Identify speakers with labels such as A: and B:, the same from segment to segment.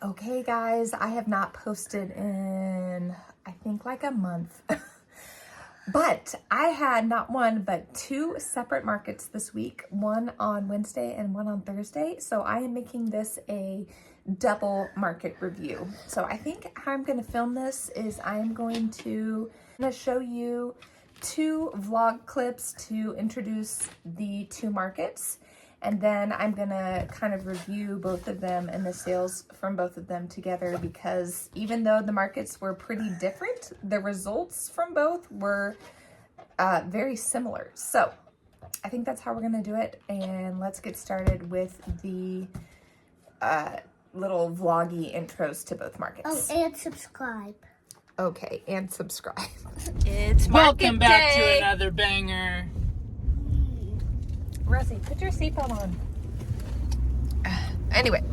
A: Okay guys, I have not posted in, I think like a month. But I had not one, but two separate markets this week, one on Wednesday and one on Thursday. So I am making this a double market review. So I think how I'm gonna film this is I'm going to show you two vlog clips to introduce the two markets. And then I'm gonna kind of review both of them and the sales from both of them together, because even though the markets were pretty different, the results from both were very similar. So I think that's how we're gonna do it. And let's get started with the little vloggy intros to both markets.
B: Oh, and subscribe.
A: Okay, and subscribe. It's
C: Welcome back
A: day.
C: to another banger.
A: Rosie, put your seatbelt on. Anyway,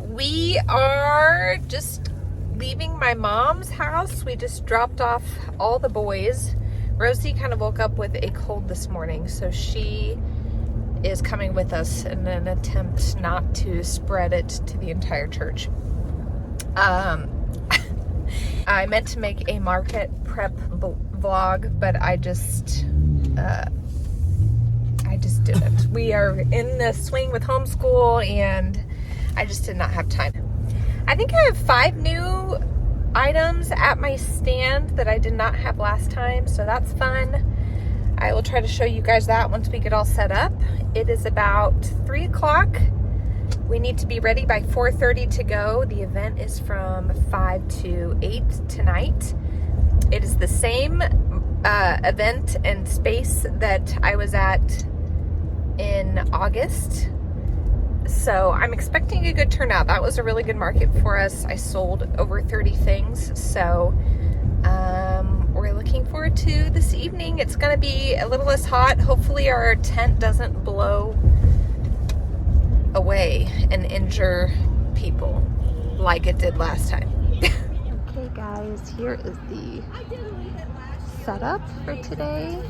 A: we are just leaving my mom's house. We just dropped off all the boys. Rosie kind of woke up with a cold this morning, so she is coming with us in an attempt not to spread it to the entire church. I meant to make a market prep vlog, but I just didn't. We are in the swing with homeschool and I just did not have time. I think I have 5 new items at my stand that I did not have last time, so that's fun. I will try to show you guys that once we get all set up. It is about 3 o'clock. We need to be ready by 4:30 to go. The event is from 5 to 8 tonight. It is the same event and space that I was at in August. So I'm expecting a good turnout. That was a really good market for us. I sold over 30 things. So we're looking forward to this evening. It's gonna be a little less hot. Hopefully our tent doesn't blow away and injure people like it did last time. Okay guys, here is the setup for today.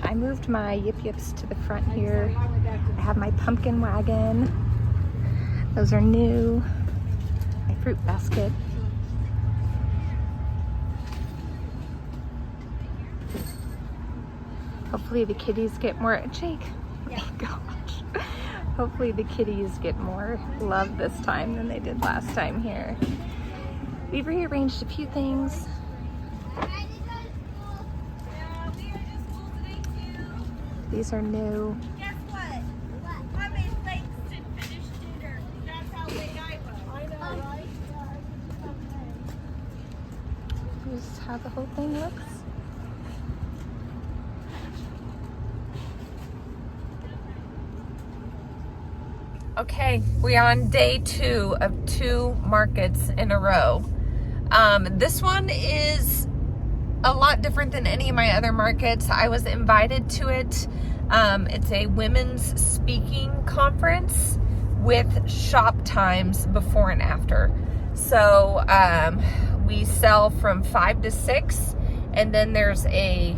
A: I moved my Yip Yips to the front here. I have my pumpkin wagon. Those are new. My fruit basket. Hopefully the kitties get more, Jake, oh my gosh. Hopefully the kitties get more love this time than they did last time here. We've rearranged a few things. These are new.
B: Guess what? I made Langston finish dinner. That's how late I was. I know, right?
A: This is how the whole thing looks. Okay, we're on day 2 of 2 markets in a row. This one is a lot different than any of my other markets. I was invited to it. It's a women's speaking conference with shop times before and after. So we sell from 5 to 6, and then there's a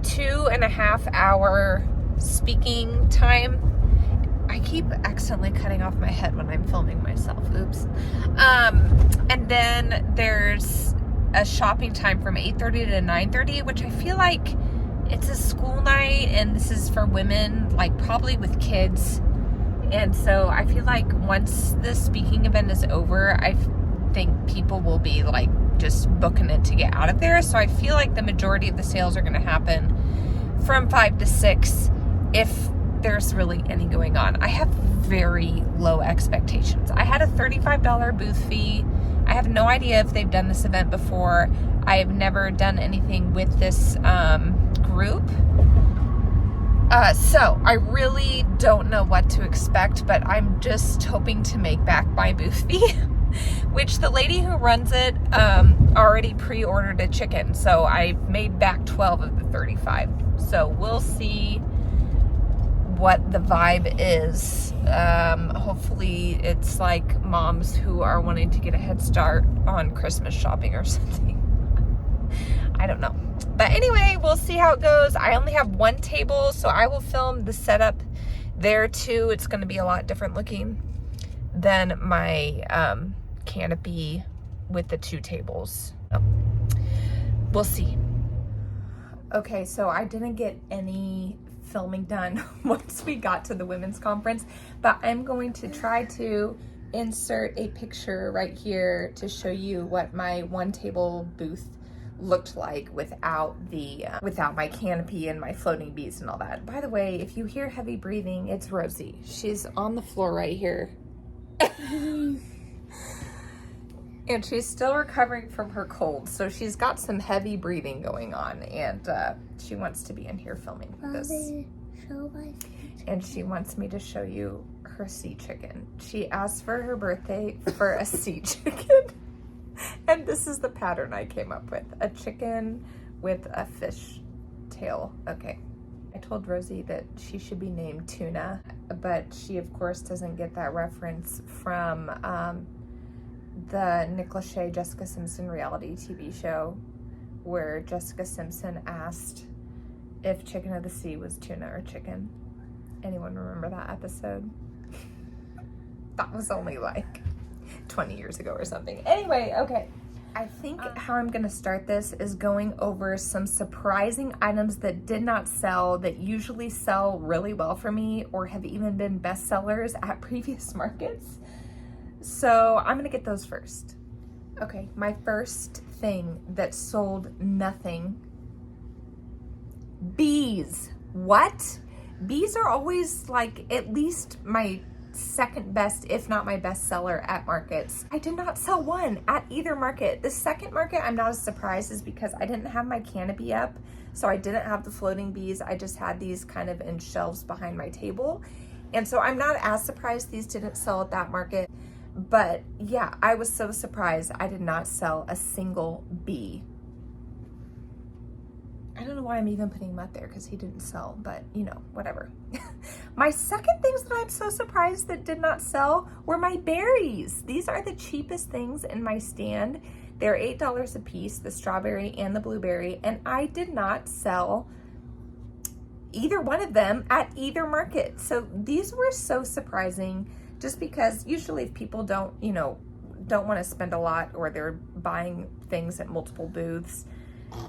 A: 2.5 hour speaking time. I keep accidentally cutting off my head when I'm filming myself. Oops. And then there's a shopping time from 8:30 to 9:30, which I feel like it's a school night and this is for women, like probably with kids. And so I feel like once the speaking event is over, I think people will be like just booking it to get out of there. So I feel like the majority of the sales are going to happen from 5 to 6 if there's really any going on. I have very low expectations. I had a $35 booth fee. I have no idea if they've done this event before. I have never done anything with this group. So I really don't know what to expect, but I'm just hoping to make back my booth fee, which the lady who runs it already pre-ordered a chicken. So I made back 12 of the 35. So we'll see what the vibe is. Hopefully it's like moms who are wanting to get a head start on Christmas shopping or something. I don't know. But anyway, we'll see how it goes. I only have one table, so I will film the setup There too, it's going to be a lot different looking than my canopy with the 2 tables. We'll see. Okay, so I didn't get any filming done once we got to the women's conference, but I'm going to try to insert a picture right here to show you what my 1 table booth looked like without the without my canopy and my floating bees and all that. By the way, if you hear heavy breathing, it's Rosie. She's on the floor right here. And she's still recovering from her cold, so she's got some heavy breathing going on, and she wants to be in here filming this. And she wants me to show you her sea chicken. She asked for her birthday for a sea chicken. And this is the pattern I came up with. A chicken with a fish tail. Okay. I told Rosie that she should be named Tuna, but she of course doesn't get that reference from the Nick Lachey Jessica Simpson reality TV show where Jessica Simpson asked if chicken of the sea was tuna or chicken. Anyone remember that episode? That was only like 20 years ago or something. Anyway, okay. I think how I'm gonna start this is going over some surprising items that did not sell, that usually sell really well for me or have even been bestsellers at previous markets. So I'm gonna get those first. Okay, my first thing that sold nothing. Bees. What? Bees are always like at least my second best, if not my best seller at markets. I did not sell one at either market. The second market I'm not as surprised is because I didn't have my canopy up, so I didn't have the floating bees. I just had these kind of in shelves behind my table, and so I'm not as surprised these didn't sell at that market. But yeah, I was so surprised I did not sell a single bee. I don't know why I'm even putting him up there because he didn't sell, but you know, whatever. My second things that I'm so surprised that did not sell were my berries. These are the cheapest things in my stand. They're $8 a piece, the strawberry and the blueberry, and I did not sell either one of them at either market. So these were so surprising, just because usually if people don't want to spend a lot, or they're buying things at multiple booths,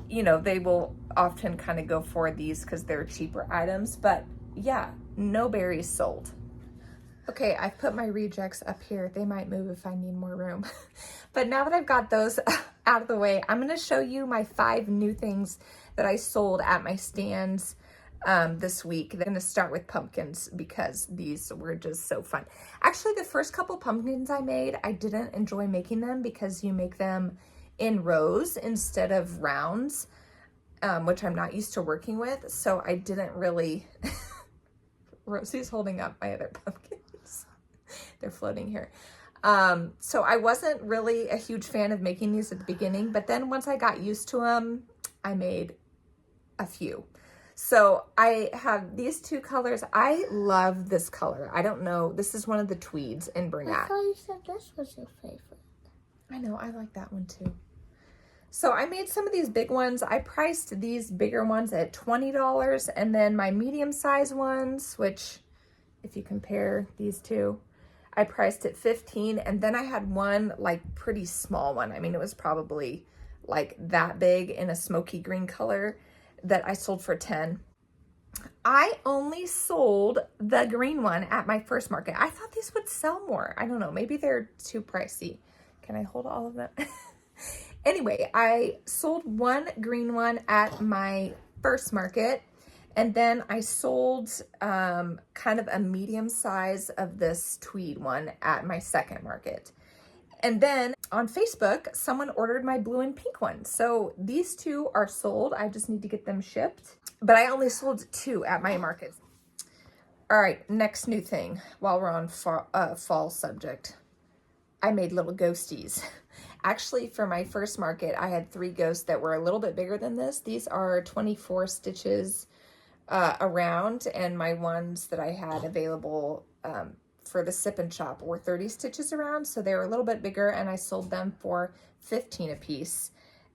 A: they will often kind of go for these because they're cheaper items. But yeah, no berries sold. Okay, I've put my rejects up here. They might move if I need more room. But now that I've got those out of the way, I'm going to show you my 5 new things that I sold at my stands this week. I'm going to start with pumpkins because these were just so fun. Actually, the first couple pumpkins I made, I didn't enjoy making them because you make them in rows instead of rounds, which I'm not used to working with. So I didn't really, Rosie's holding up my other pumpkins. They're floating here. So I wasn't really a huge fan of making these at the beginning, but then once I got used to them, I made a few. So I have these 2 colors. I love this color. I don't know. This is one of the tweeds in Bernat.
C: I thought you said this was your favorite.
A: I know. I like that one too. So I made some of these big ones. I priced these bigger ones at $20, and then my medium size ones, which if you compare these two, I priced at $15, and then I had one like pretty small one. I mean, it was probably like that big in a smoky green color that I sold for $10. I only sold the green one at my first market. I thought these would sell more. I don't know, maybe they're too pricey. Can I hold all of them? Anyway, I sold one green one at my first market, and then I sold kind of a medium size of this tweed one at my second market. And then on Facebook, someone ordered my blue and pink one. So these 2 are sold. I just need to get them shipped. But I only sold 2 at my market. All right, next new thing while we're on fall subject. I made little ghosties. Actually, for my first market, I had 3 ghosts that were a little bit bigger than this. These are 24 stitches around, and my ones that I had available for the sip and shop were 30 stitches around, so they were a little bit bigger, and I sold them for $15 a piece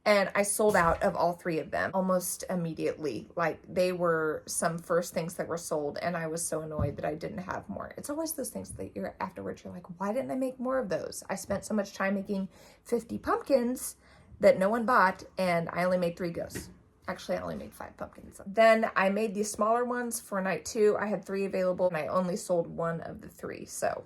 A: And I sold out of all 3 of them almost immediately. Like, they were some first things that were sold, and I was so annoyed that I didn't have more. It's always those things that you're afterwards, you're like, why didn't I make more of those? I spent so much time making 50 pumpkins that no one bought, and I only made 3 ghosts. Actually, I only made 5 pumpkins. Then I made these smaller ones for night 2. I had 3 available, and I only sold 1 of the 3. So,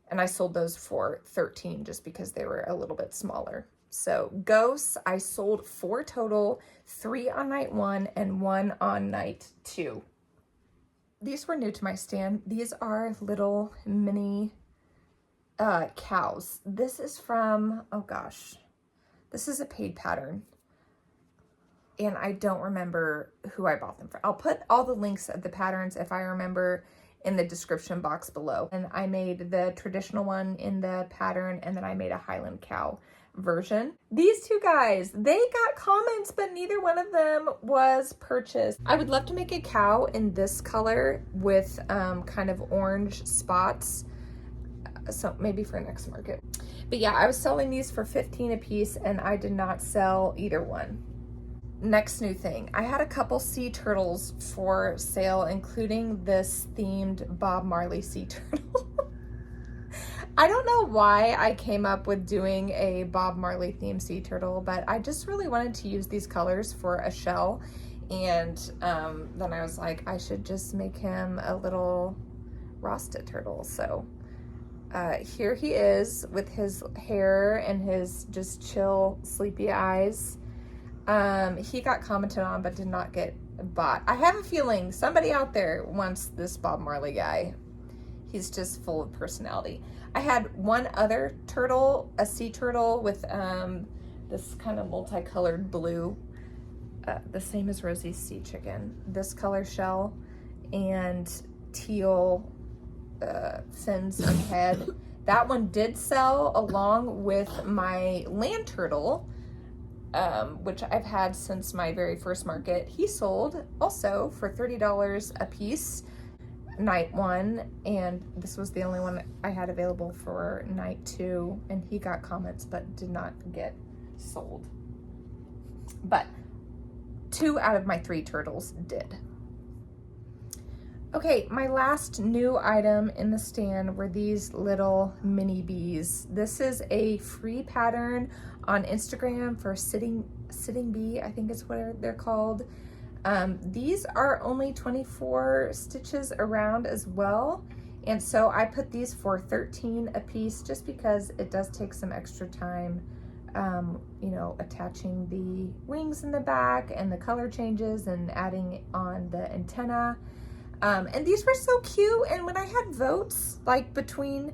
A: and I sold those for $13 just because they were a little bit smaller. So ghosts, I sold 4 total, 3 on night 1 and 1 on night 2. These were new to my stand. These are little mini cows. This is from, oh gosh, this is a paid pattern. And I don't remember who I bought them from. I'll put all the links of the patterns, if I remember, in the description box below. And I made the traditional one in the pattern, and then I made a Highland cow version. These 2 guys, they got comments, but neither one of them was purchased. I would love to make a cow in this color with kind of orange spots. So maybe for next market. But yeah, I was selling these for $15 a piece, and I did not sell either one. Next new thing, I had a couple sea turtles for sale, including this themed Bob Marley sea turtle. I don't know why I came up with doing a Bob Marley themed sea turtle, but I just really wanted to use these colors for a shell. And then I was like, I should just make him a little Rasta turtle. So here he is with his hair and his just chill, sleepy eyes. He got commented on, but did not get bought. I have a feeling somebody out there wants this Bob Marley guy. He's just full of personality. I had one other turtle, a sea turtle with this kind of multicolored blue, the same as Rosie's sea chicken. This color shell and teal fins and head. That one did sell along with my land turtle, which I've had since my very first market. He sold also for $30 a piece, night 1, and this was the only one I had available for night 2, and he got comments but did not get sold. But 2 out of my 3 turtles did. Okay, my last new item in the stand were these little mini bees. This is a free pattern on Instagram for sitting bee, I think is what they're called. These are only 24 stitches around as well. And so I put these for $13 a piece just because it does take some extra time, you know, attaching the wings in the back and the color changes and adding on the antenna. And these were so cute. And when I had votes, like between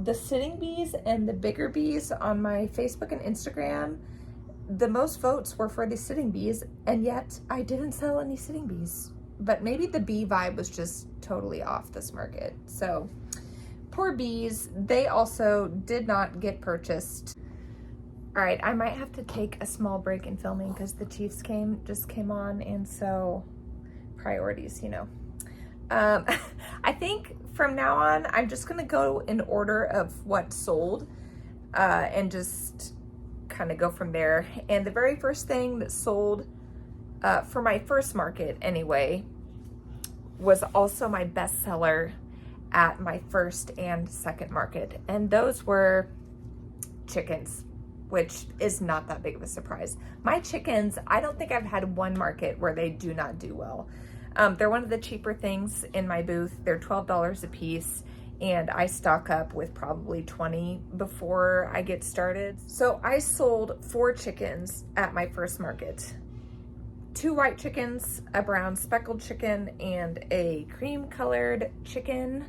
A: the sitting bees and the bigger bees on my Facebook and Instagram, the most votes were for the sitting bees, and yet I didn't sell any sitting bees. But maybe the bee vibe was just totally off this market. So poor bees, they also did not get purchased. All right, I might have to take a small break in filming because the Chiefs just came on, and so priorities, you know. I think from now on, I'm just gonna go in order of what sold and just kind of go from there. And the very first thing that sold for my first market anyway was also my bestseller at my first and second market, and those were chickens, which is not that big of a surprise. My chickens, I don't think I've had one market where they do not do well. They're one of the cheaper things in my booth. They're $12 a piece, and I stock up with probably 20 before I get started. So I sold 4 chickens at my first market. 2 white chickens, a brown speckled chicken, and a cream colored chicken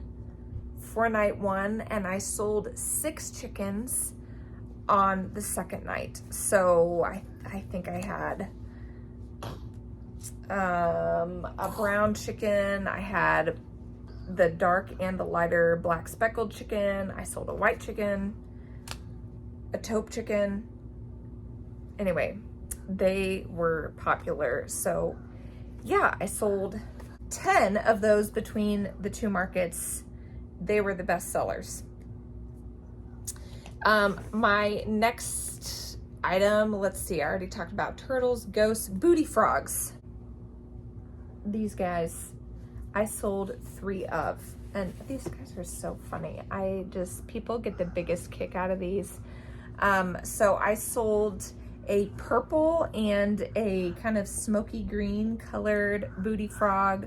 A: for night 1, and I sold 6 chickens on the second night. So I think I had a brown chicken, I had the dark and the lighter black speckled chicken, I sold a white chicken, a taupe chicken. Anyway, they were popular. So yeah, I sold 10 of those between the 2 markets. They were the best sellers. My next item, let's see, I already talked about turtles, ghosts, booty frogs. These guys, I sold 3 of, and these guys are so funny. People get the biggest kick out of these. So I sold a purple and a kind of smoky green colored booty frog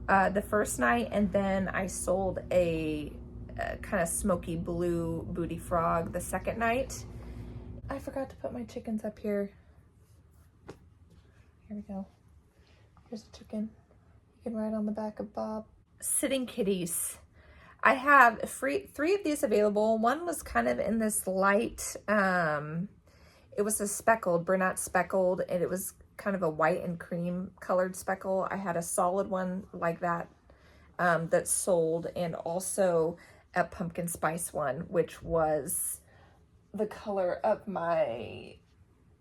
A: the first night, and then I sold a kind of smoky blue booty frog the second night. I forgot to put my chickens up here. Here we go. Here's a chicken. You can ride on the back of Bob. Sitting kitties. I have 3 of these available. One was kind of in this light, it was a speckled, brunette speckled, and it was kind of a white and cream colored speckle. I had a solid one like that that sold, and also a pumpkin spice one, which was the color of my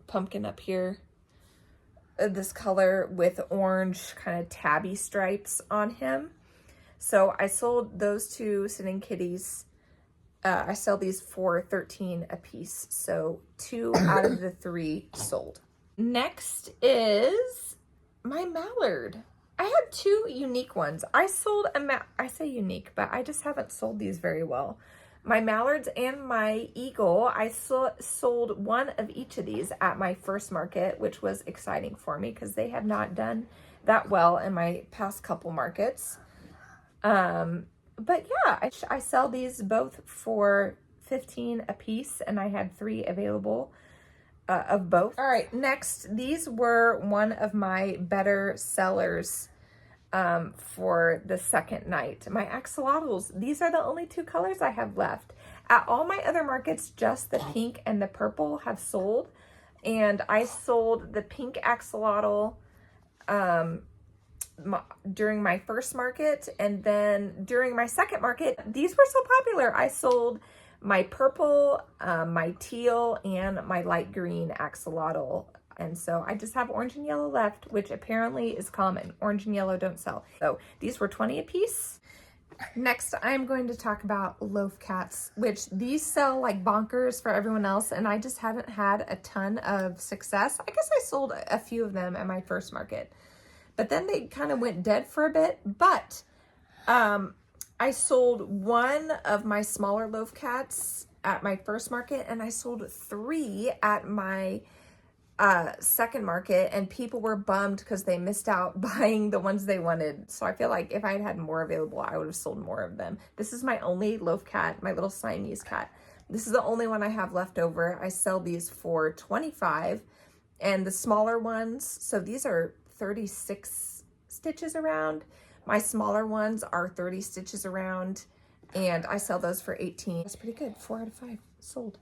A: pumpkin up here. This color with orange kind of tabby stripes on him. So I sold those 2 sitting kitties. I sell these for $13 a piece. So 2 out of the 3 sold. Next is my mallard. I had 2 unique ones. I sold I say unique, but I just haven't sold these very well. My mallards and my eagle, I sold 1 of each of these at my first market, which was exciting for me because they have not done that well in my past couple markets. But yeah, I sell these both for $15 a piece, and I had 3 available of both. All right, next, these were one of my better sellers for the second night. My axolotls, these are the only 2 colors I have left. At all my other markets, just the pink and the purple have sold, and I sold the pink axolotl during my first market, and then during my second market, these were so popular, I sold my purple, my teal, and my light green axolotl. And so I just have orange and yellow left, which apparently is common. Orange and yellow don't sell. So these were 20 a piece. Next, I'm going to talk about loaf cats, which these sell like bonkers for everyone else, and I just haven't had a ton of success. I guess I sold a few of them at my first market, but then they kind of went dead for a bit. But I sold 1 of my smaller loaf cats at my first market, and I sold 3 at my second market, and people were bummed because they missed out buying the ones they wanted. So I feel like if I had had more available, I would have sold more of them. This is my only loaf cat, my little Siamese cat. This is the only one I have left over. I sell these for $25, and the smaller ones, so these are 36 stitches around. My smaller ones are 30 stitches around, and I sell those for $18. That's pretty good. 4 out of 5 sold.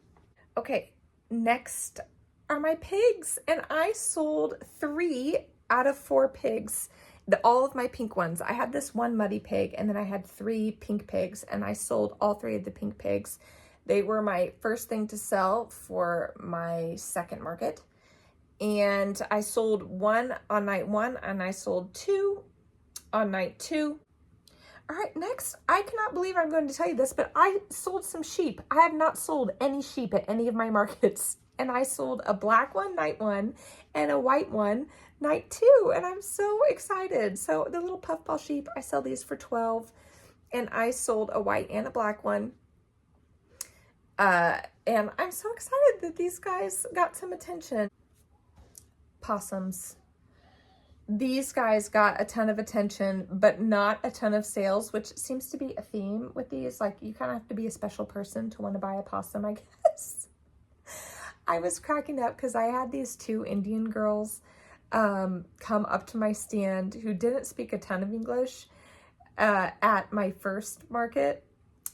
A: Okay, next are my pigs, and I sold 3 out of 4 pigs. All of my pink ones. I had this 1 muddy pig, and then I had 3 pink pigs, and I sold all 3 of the pink pigs. They were my first thing to sell for my second market, and I sold 1 on night 1, and I sold 2 on night 2. All right, next, I cannot believe I'm going to tell you this, but I sold some sheep. I have not sold any sheep at any of my markets. And I sold a black one, night 1, and a white one, night 2. And I'm so excited. So the little puffball sheep, I sell these for $12. And I sold a white and a black one. And I'm so excited that these guys got some attention. Possums. These guys got a ton of attention, but not a ton of sales, which seems to be a theme with these. Like, you kind of have to be a special person to want to buy a possum, I guess. I was cracking up because I had these 2 Indian girls come up to my stand who didn't speak a ton of English at my first market.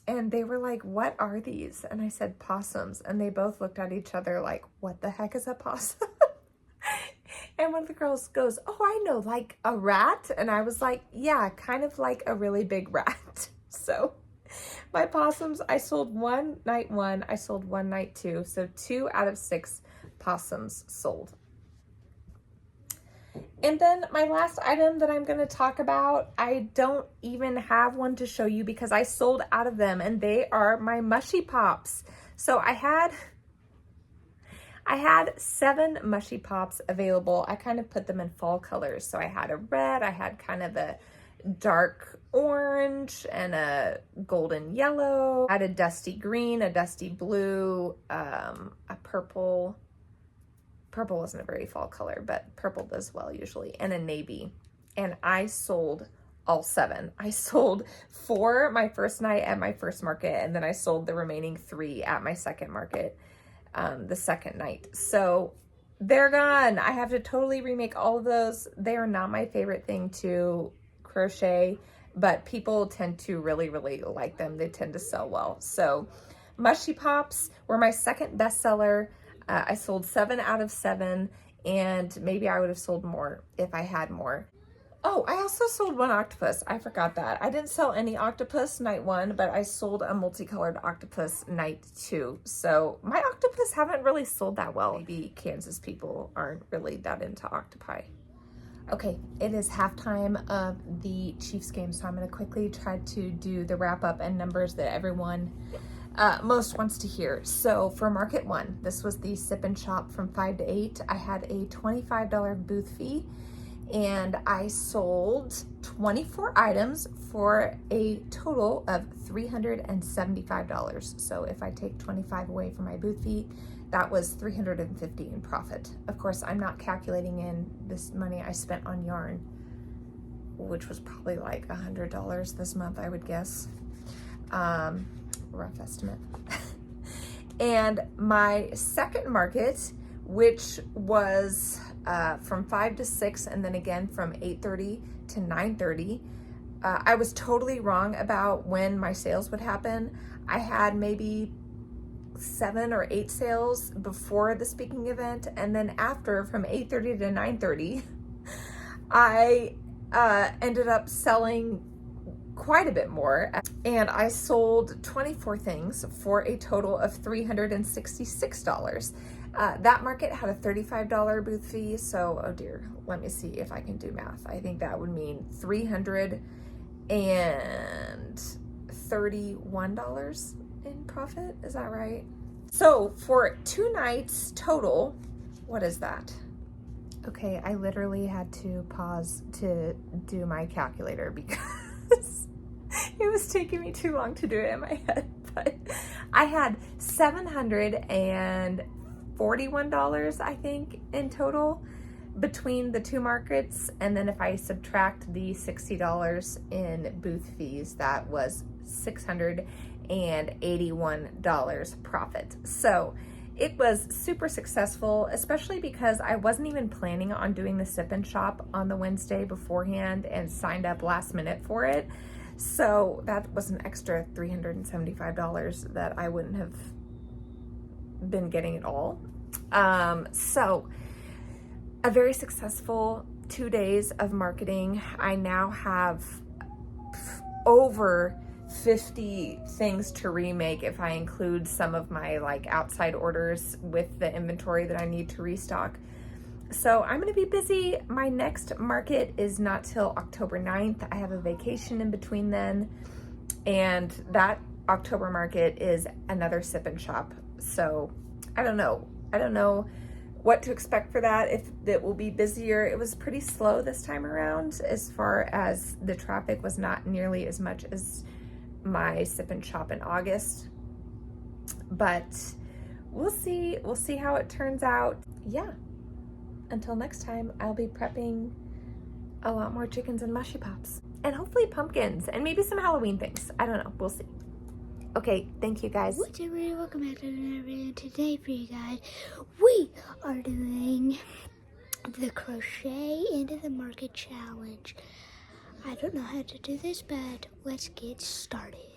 A: And they were like, "What are these?" And I said, "Possums." And they both looked at each other like, "What the heck is a possum?" And one of the girls goes, "Oh, I know, like a rat." And I was like, "Yeah, kind of like a really big rat." So my possums, I sold 1 night 1, I sold 1 night 2. So 2 out of 6 possums sold. And then my last item that I'm going to talk about, I don't even have one to show you because I sold out of them, and they are my mushy pops. So I had I had 7 mushy pops available. I kind of put them in fall colors. So I had a red, I had kind of a dark orange and a golden yellow. I had a dusty green, a dusty blue, a purple. Purple wasn't a very fall color, but purple does well usually, and a navy. And I sold all 7. I sold 4 my first night at my first market, and then I sold the remaining 3 at my second market, the second night. So they're gone. I have to totally remake all of those. They are not my favorite thing to crochet, but people tend to really, really like them. They tend to sell well. So mushy pops were my second bestseller. I sold 7 out of 7, and maybe I would have sold more if I had more. Oh, I also sold 1 octopus. I forgot that. I didn't sell any octopus night 1, but I sold a multicolored octopus night 2. So my octopus haven't really sold that well. Maybe Kansas people aren't really that into octopi. Okay, it is halftime of the Chiefs game, so I'm going to quickly try to do the wrap up and numbers that everyone most wants to hear. So for market 1, this was the sip and shop from 5 to 8. I had a $25 booth fee, and I sold 24 items for a total of $375. So if I take 25 away from my booth fee, that was $350 in profit. Of course, I'm not calculating in this money I spent on yarn, which was probably like $100 this month, I would guess. Rough estimate. And my second market, which was from 5 to 6, and then again from 8:30 to 9:30. I was totally wrong about when my sales would happen. I had maybe 7 or 8 sales before the speaking event, and then after, from 8:30 to 9:30, I ended up selling quite a bit more, and I sold 24 things for a total of $366. That market had a $35 booth fee, so oh dear, let me see if I can do math. I think that would mean $331 in profit. Is that right? So for 2 nights total, what is that? Okay, I literally had to pause to do my calculator because it was taking me too long to do it in my head. But I had $741, I think, in total between the 2 markets. And then if I subtract the $60 in booth fees, that was $681 profit. So it was super successful, especially because I wasn't even planning on doing the sip and shop on the Wednesday beforehand and signed up last minute for it. So that was an extra $375 that I wouldn't have been getting at all. So a very successful 2 days of marketing. I now have over 50 things to remake if I include some of my like outside orders with the inventory that I need to restock. So I'm going to be busy. My next market is not till October 9th. I have a vacation in between then, and that October market is another sip and shop. So I don't know what to expect for that, if it will be busier. It was pretty slow this time around, as far as the traffic was not nearly as much as my sip and shop in August, but we'll see how it turns out. Yeah, until next time, I'll be prepping a lot more chickens and mushy pops, and hopefully pumpkins, and maybe some Halloween things. I don't know, we'll see. Okay, thank you guys.
C: What's up, everybody? Welcome back to another video. Today for you guys, we are doing the crochet into the market challenge. I don't know how to do this, but let's get started.